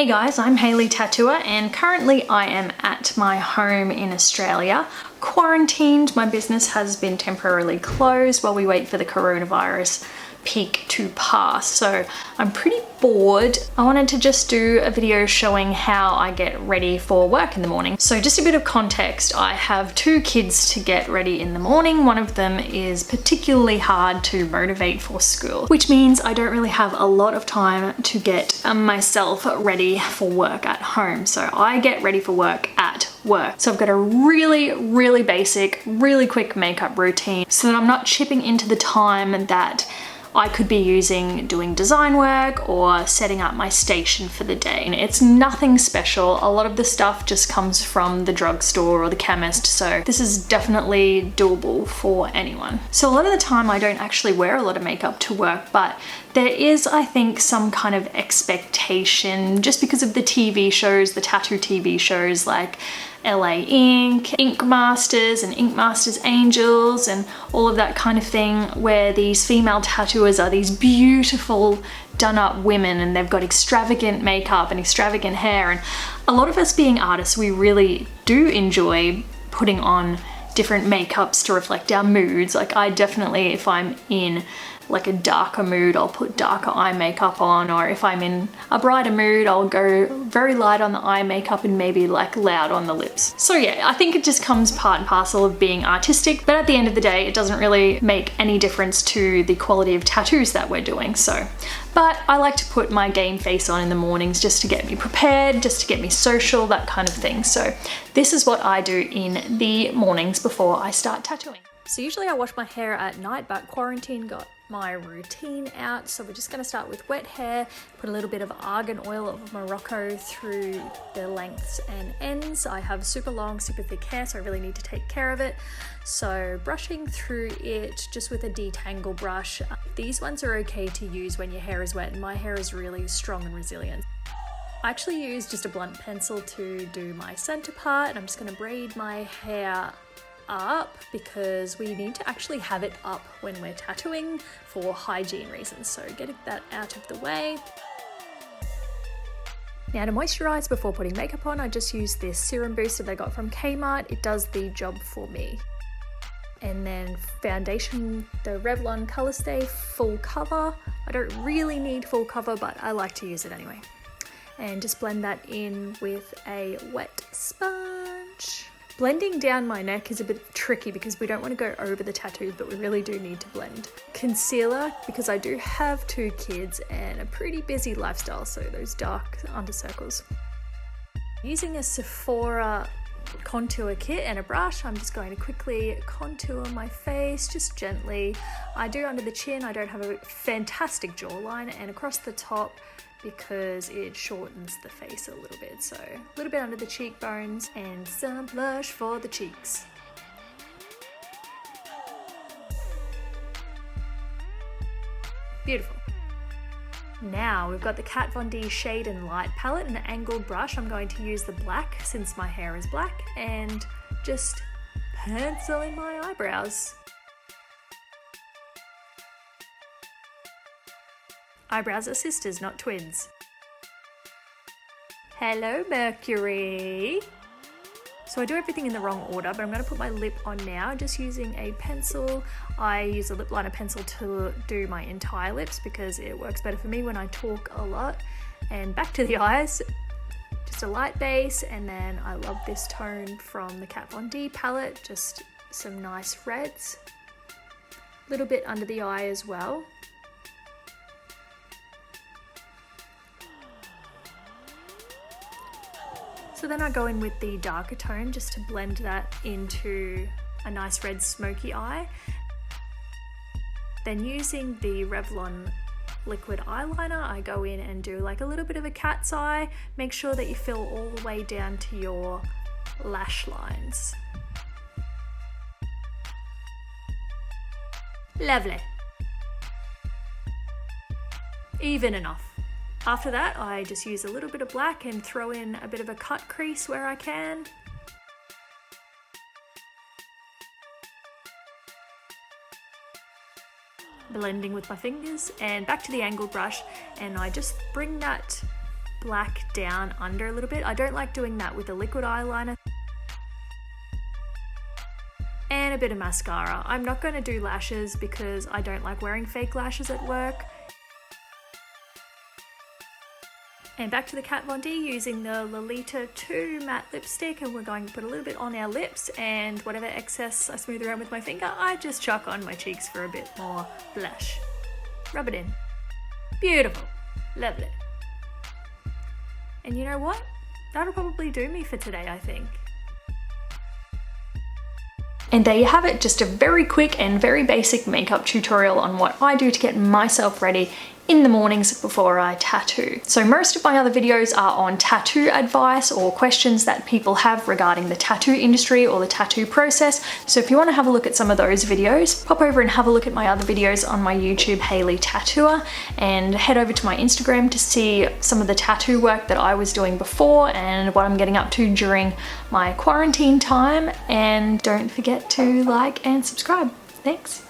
Hey guys, I'm Hayley Tattooer and currently I am at my home in Australia. Quarantined, my business has been temporarily closed while we wait for the coronavirus peak to pass. So I'm pretty bored. I wanted to just do a video showing how I get ready for work in the morning. So just a bit of context, I have two kids to get ready in the morning. One of them is particularly hard to motivate for school, which means I don't really have a lot of time to get myself ready for work at home. So I get ready for work at work. So I've got a really basic, really quick makeup routine so that I'm not chipping into the time that I could be using doing design work or setting up my station for the day. And it's nothing special. A lot of the stuff just comes from the drugstore or the chemist, so this is definitely doable for anyone. So a lot of the time I don't actually wear a lot of makeup to work, but there is, I think, some kind of expectation just because of the TV shows, the tattoo TV shows like LA Ink, Ink Masters and Ink Masters Angels and all of that kind of thing, where these female tattooers are these beautiful done up women and they've got extravagant makeup and extravagant hair. And a lot of us being artists, we really do enjoy putting on different makeups to reflect our moods. Like I definitely, if I'm in like a darker mood, I'll put darker eye makeup on, or if I'm in a brighter mood, I'll go very light on the eye makeup and maybe like loud on the lips. So yeah, I think it just comes part and parcel of being artistic, but at the end of the day, it doesn't really make any difference to the quality of tattoos that we're doing. But I like to put my game face on in the mornings just to get me prepared, just to get me social, that kind of thing. So this is what I do in the mornings before I start tattooing. So usually I wash my hair at night, but quarantine got my routine out. So we're just gonna start with wet hair, put a little bit of argan oil of Morocco through the lengths and ends. I have super long, super thick hair, so I really need to take care of it. So brushing through it just with a detangle brush. These ones are okay to use when your hair is wet, and my hair is really strong and resilient. I actually use just a blunt pencil to do my center part, and I'm just gonna braid my hair up because we need to actually have it up when we're tattooing for hygiene reasons. So getting that out of the way. Now to moisturize before putting makeup on, I just use this serum booster that I got from Kmart. It does the job for me. And then foundation, the Revlon Colorstay Full Cover. I don't really need full cover, but I like to use it anyway. And just blend that in with a wet sponge. Blending down my neck is a bit tricky because we don't want to go over the tattoos, but we really do need to blend. Concealer, because I do have two kids and a pretty busy lifestyle, so those dark under circles. Using a Sephora contour kit and a brush, I'm just going to quickly contour my face, just gently. I do under the chin. I don't have a fantastic jawline, and across the top, because it shortens the face a little bit. So a little bit under the cheekbones and some blush for the cheeks. Beautiful. Now we've got the Kat Von D Shade and Light palette and an angled brush. I'm going to use the black since my hair is black and just pencil in my eyebrows. Eyebrows are sisters, not twins. Hello, Mercury. So I do everything in the wrong order, but I'm going to put my lip on now, just using a pencil. I use a lip liner pencil to do my entire lips because it works better for me when I talk a lot. And back to the eyes, just a light base, and then I love this tone from the Kat Von D palette, just some nice reds. A little bit under the eye as well. So then I go in with the darker tone just to blend that into a nice red smoky eye. Then using the Revlon liquid eyeliner, I go in and do like a little bit of a cat's eye. Make sure that you fill all the way down to your lash lines. Lovely. Even enough. After that, I just use a little bit of black and throw in a bit of a cut crease where I can. Blending with my fingers and back to the angled brush, and I just bring that black down under a little bit. I don't like doing that with a liquid eyeliner. And a bit of mascara. I'm not going to do lashes because I don't like wearing fake lashes at work. And back to the Kat Von D using the Lolita 2 matte lipstick, and we're going to put a little bit on our lips, and whatever excess I smooth around with my finger, I just chuck on my cheeks for a bit more blush. Rub it in. Beautiful. Lovely. And you know what? That'll probably do me for today, I think. And there you have it, just a very quick and very basic makeup tutorial on what I do to get myself ready in the mornings before I tattoo. So most of my other videos are on tattoo advice or questions that people have regarding the tattoo industry or the tattoo process. So if you want to have a look at some of those videos, pop over and have a look at my other videos on my YouTube, Hayley Tattooer, and head over to my Instagram to see some of the tattoo work that I was doing before and what I'm getting up to during my quarantine time. And don't forget to like and subscribe. Thanks.